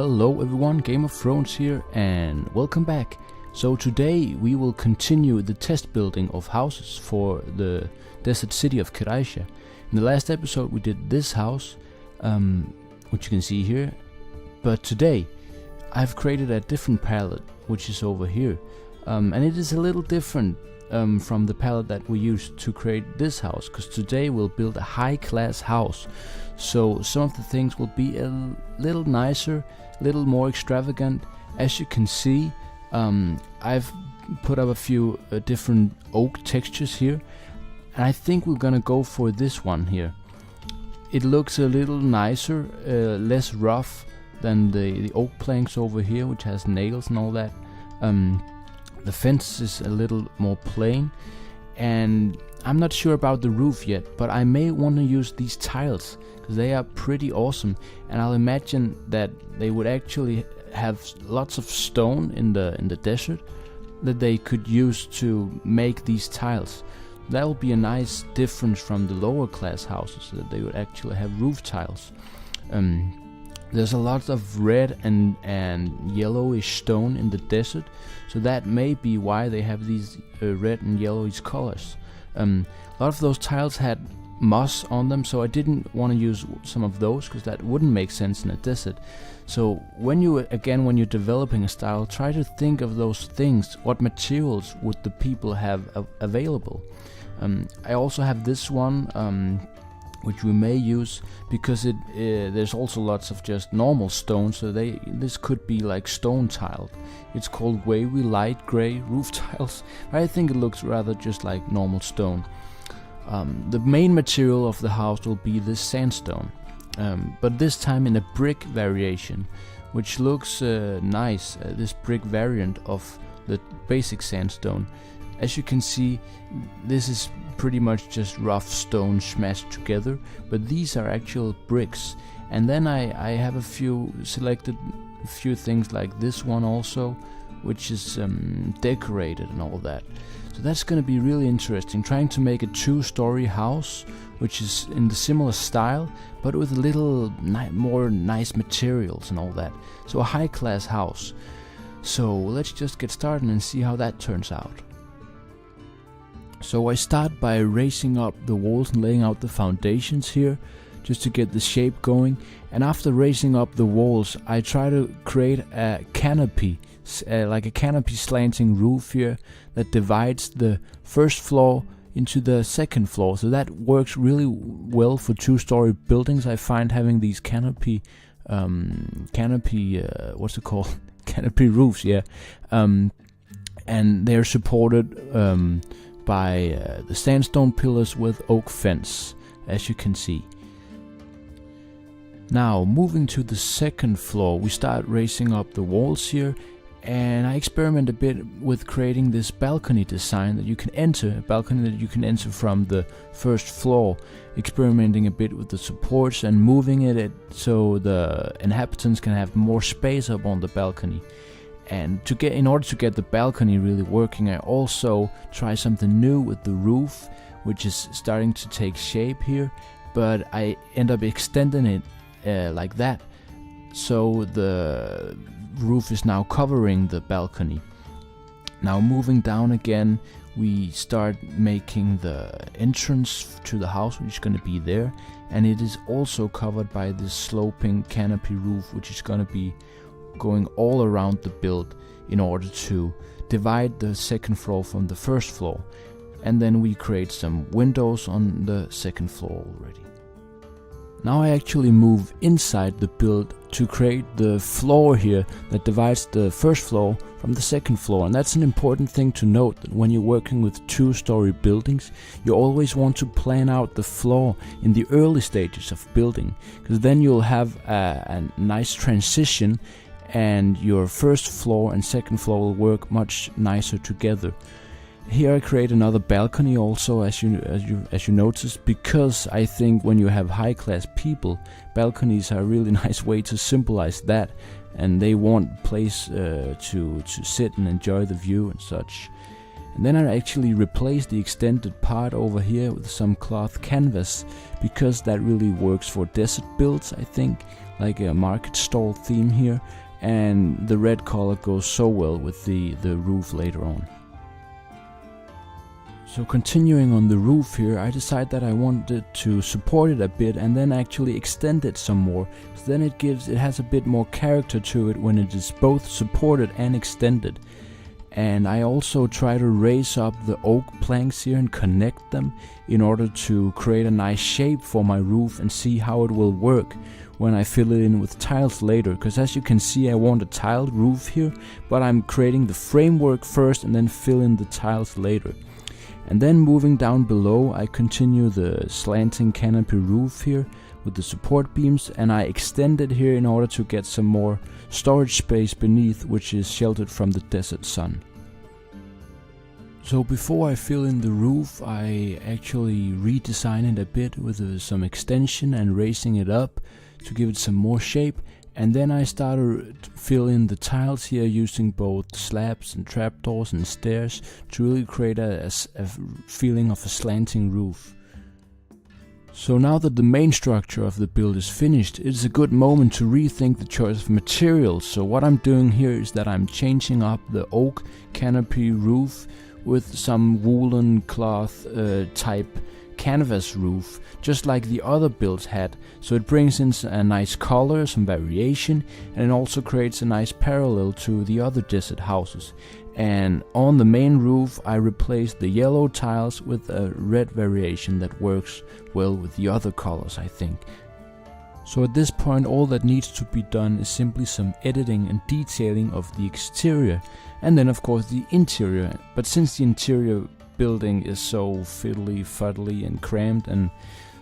Hello everyone, GamerFrones here and welcome back. So today we will continue the test building of houses for the desert city of Qeraisha. In the last episode we did this house, which you can see here, but today I've created a different palette, which is over here, and it is a little different from the palette that we used to create this house, because today we'll build a high-class house. So some of the things will be a little nicer, a little more extravagant. As you can see, I've put up a few different oak textures here, and I think we're gonna go for this one here. It looks a little nicer, less rough than the oak planks over here, which has nails and all that. The fence is a little more plain, and I'm not sure about the roof yet, but I may want to use these tiles because they are pretty awesome, and I'll imagine that they would actually have lots of stone in the desert that they could use to make these tiles. That will be a nice difference from the lower class houses, that they would actually have roof tiles. There's a lot of red and yellowish stone in the desert, so that may be why they have these red and yellowish colors. A lot of those tiles had moss on them, so I didn't want to use some of those because that wouldn't make sense in a desert. So when you're developing a style, try to think of those things. What materials would the people have available? I also have this one, which we may use because there's also lots of just normal stone, so this could be like stone tiled. It's called wavy light gray roof tiles. I think it looks rather just like normal stone. The main material of the house will be this sandstone, but this time in a brick variation, which looks nice, this brick variant of the basic sandstone. As you can see, this is pretty much just rough stone smashed together, but these are actual bricks. And then I have selected a few things like this one also, which is decorated and all that. So that's going to be really interesting, trying to make a two-story house, which is in the similar style, but with a little more nice materials and all that. So a high-class house. So let's just get started and see how that turns out. So I start by raising up the walls and laying out the foundations here, just to get the shape going. And after raising up the walls, I try to create a canopy, like a canopy slanting roof here that divides the first floor into the second floor. So that works really well for two-story buildings. I find having these canopy what's it called? Canopy roofs, yeah. And they're supported by the sandstone pillars with oak fence, as you can see. Now moving to the second floor, we start raising up the walls here, and I experiment a bit with creating this balcony design that you can enter, a balcony that you can enter from the first floor, experimenting a bit with the supports and moving it so the inhabitants can have more space up on the balcony. And in order to get the balcony really working, I also try something new with the roof, which is starting to take shape here, but I end up extending it like that. So the roof is now covering the balcony. Now moving down again, we start making the entrance to the house, which is going to be there, and it is also covered by this sloping canopy roof, which is going to be going all around the build in order to divide the second floor from the first floor. And then we create some windows on the second floor already. Now I actually move inside the build to create the floor here that divides the first floor from the second floor. And that's an important thing to note, that when you're working with two-story buildings, you always want to plan out the floor in the early stages of building, because then you'll have a nice transition, and your first floor and second floor will work much nicer together. Here I create another balcony also, as you notice, because I think when you have high-class people, balconies are a really nice way to symbolize that, and they want place to sit and enjoy the view and such. And then I actually replace the extended part over here with some cloth canvas, because that really works for desert builds, I think. like a market stall theme here, and the red color goes so well with the roof later on. So continuing on the roof here, I decided that I wanted to support it a bit and then actually extend it some more. So then it has a bit more character to it when it is both supported and extended. And I also try to raise up the oak planks here and connect them in order to create a nice shape for my roof and see how it will work when I fill it in with tiles later. Because as you can see, I want a tiled roof here, but I'm creating the framework first and then fill in the tiles later. And then moving down below, I continue the slanting canopy roof here with the support beams, and I extend it here in order to get some more storage space beneath, which is sheltered from the desert sun. So before I fill in the roof, I actually redesign it a bit with some extension and raising it up to give it some more shape. And then I started to fill in the tiles here using both slabs and trapdoors and stairs to really create a feeling of a slanting roof. So now that the main structure of the build is finished, it's a good moment to rethink the choice of materials. So what I'm doing here is that I'm changing up the oak canopy roof with some woolen cloth type canvas roof, just like the other builds had. So it brings in a nice color, some variation, and it also creates a nice parallel to the other desert houses. And on the main roof I replaced the yellow tiles with a red variation that works well with the other colors, I think. So at this point all that needs to be done is simply some editing and detailing of the exterior, and then of course the interior. But since the interior building is so fiddly, fuddly and cramped and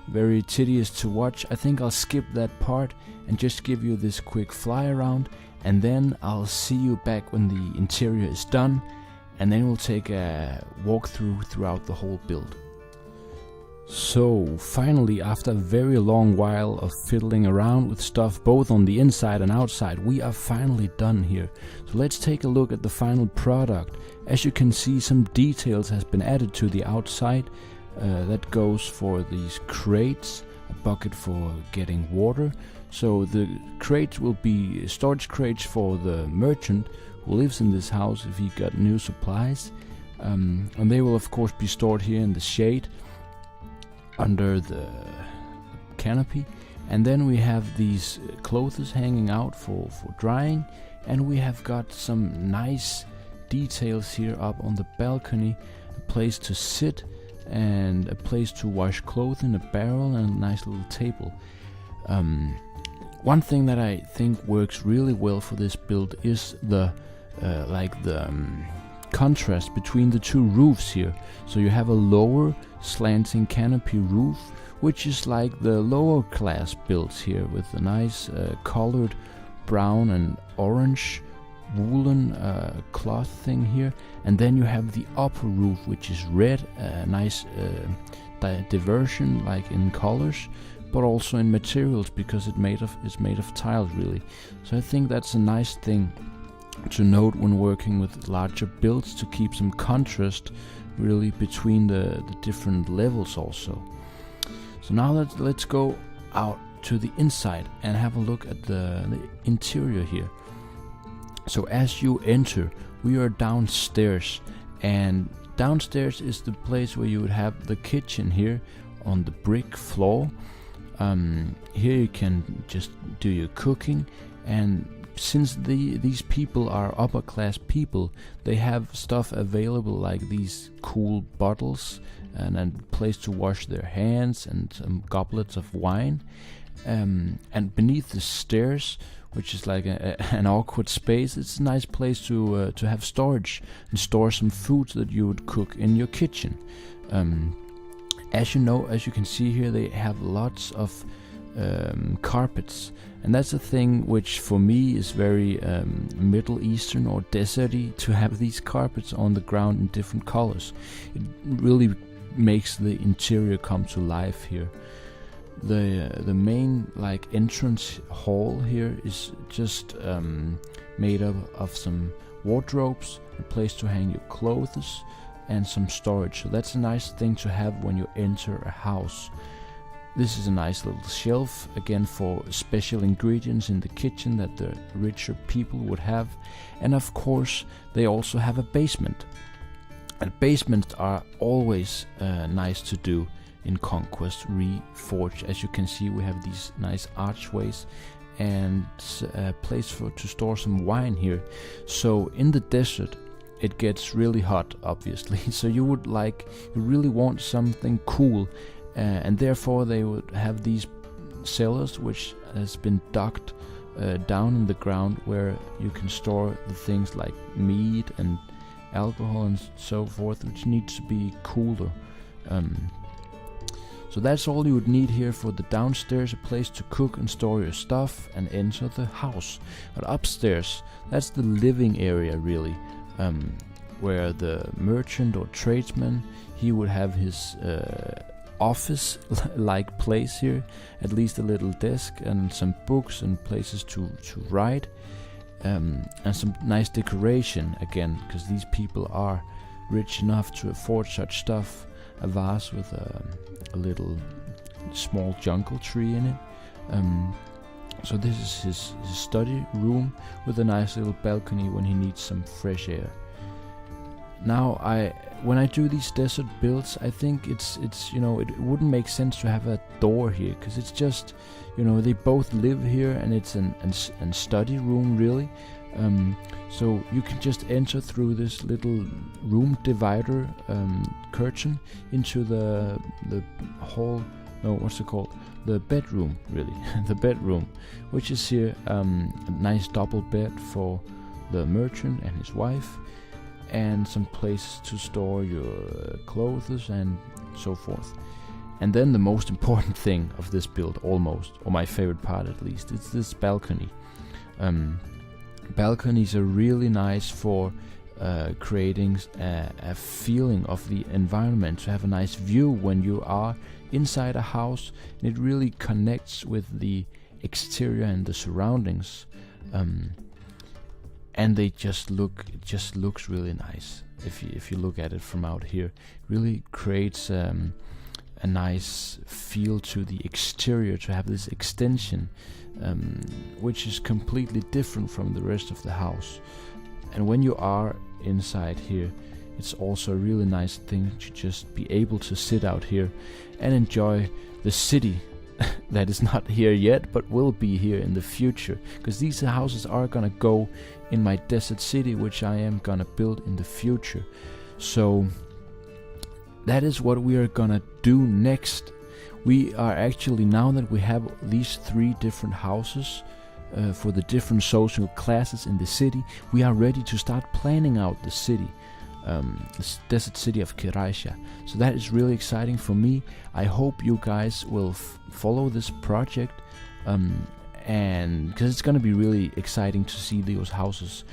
very tedious to watch, I think I'll skip that part and just give you this quick fly around, and then I'll see you back when the interior is done, and then we'll take a walkthrough throughout the whole build. So finally, after a very long while of fiddling around with stuff both on the inside and outside, we are finally done here. So let's take a look at the final product. As you can see, some details has been added to the outside. That goes for these crates, a bucket for getting water. So the crates will be storage crates for the merchant who lives in this house if he got new supplies. And they will of course be stored here in the shade under the canopy. And then we have these clothes hanging out for drying, and we have got some nice details here up on the balcony, a place to sit and a place to wash clothes in a barrel and a nice little table. One thing that I think works really well for this build is the contrast between the two roofs here. So you have a lower slanting canopy roof, which is like the lower class builds here with a nice colored brown and orange woolen cloth thing here, and then you have the upper roof which is red, nice diversion like in colors but also in materials because it's made of tiles really. So I think that's a nice thing to note when working with larger builds, to keep some contrast really between the different levels also. So now let's go out to the inside and have a look at the interior here. So as you enter, we are downstairs, and downstairs is the place where you would have the kitchen here on the brick floor. Here you can just do your cooking, and since these people are upper class people, they have stuff available like these cool bottles and a place to wash their hands and some goblets of wine. And beneath the stairs, which is like an awkward space, it's a nice place to have storage and store some foods that you would cook in your kitchen. As you can see here, they have lots of carpets, and that's a thing which for me is very Middle Eastern or deserty, to have these carpets on the ground in different colors. It really makes the interior come to life here. The main entrance hall here is just made up of some wardrobes, a place to hang your clothes, and some storage. So that's a nice thing to have when you enter a house. This is a nice little shelf, again for special ingredients in the kitchen that the richer people would have. And of course, they also have a basement. And basements are always nice to do in Conquest Reforged. As you can see, we have these nice archways and a place to store some wine here. So in the desert, it gets really hot, obviously. So you really want something cool, and therefore they would have these cellars, which has been dug down in the ground, where you can store the things like meat and alcohol and so forth, which needs to be cooler. So that's all you would need here for the downstairs, a place to cook and store your stuff and enter the house. But upstairs, that's the living area really, where the merchant or tradesman, he would have his office-like place here, at least a little desk and some books and places to write. And some nice decoration again, because these people are rich enough to afford such stuff. A vase with a little small jungle tree in it. So this is his study room with a nice little balcony when he needs some fresh air. Now when I do these desert builds, I think it's it wouldn't make sense to have a door here, because it's just, they both live here and it's an study room really. So you can just enter through this little room divider curtain into the hall. No, what's it called? The bedroom, really. The bedroom, which is here, a nice double bed for the merchant and his wife, and some place to store your clothes and so forth. And then the most important thing of this build, almost, or my favorite part at least, it's this balcony. Balconies are really nice for creating a feeling of the environment, to have a nice view when you are inside a house, and it really connects with the exterior and the surroundings. And it just looks really nice if you look at it from out here. It really creates a nice feel to the exterior, to have this extension, which is completely different from the rest of the house. And when you are inside here, it's also a really nice thing to just be able to sit out here and enjoy the city that is not here yet, but will be here in the future, because these houses are gonna go in my desert city, which I am gonna build in the future. So that is what we are gonna do next. We are actually, now that we have these 3 different houses for the different social classes in the city, we are ready to start planning out the city, the desert city of Qeraisha. So that is really exciting for me. I hope you guys will follow this project, and because it's going to be really exciting to see those houses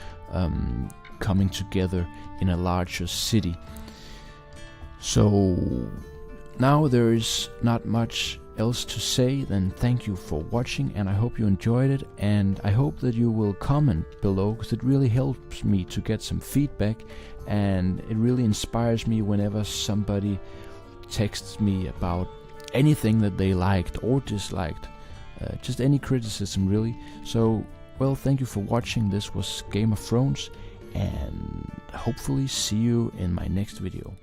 coming together in a larger city. So now there is not much else to say than thank you for watching, and I hope you enjoyed it, and I hope that you will comment below, because it really helps me to get some feedback, and it really inspires me whenever somebody texts me about anything that they liked or disliked, just any criticism really. So, well, thank you for watching. This was GamerFrones, and hopefully see you in my next video.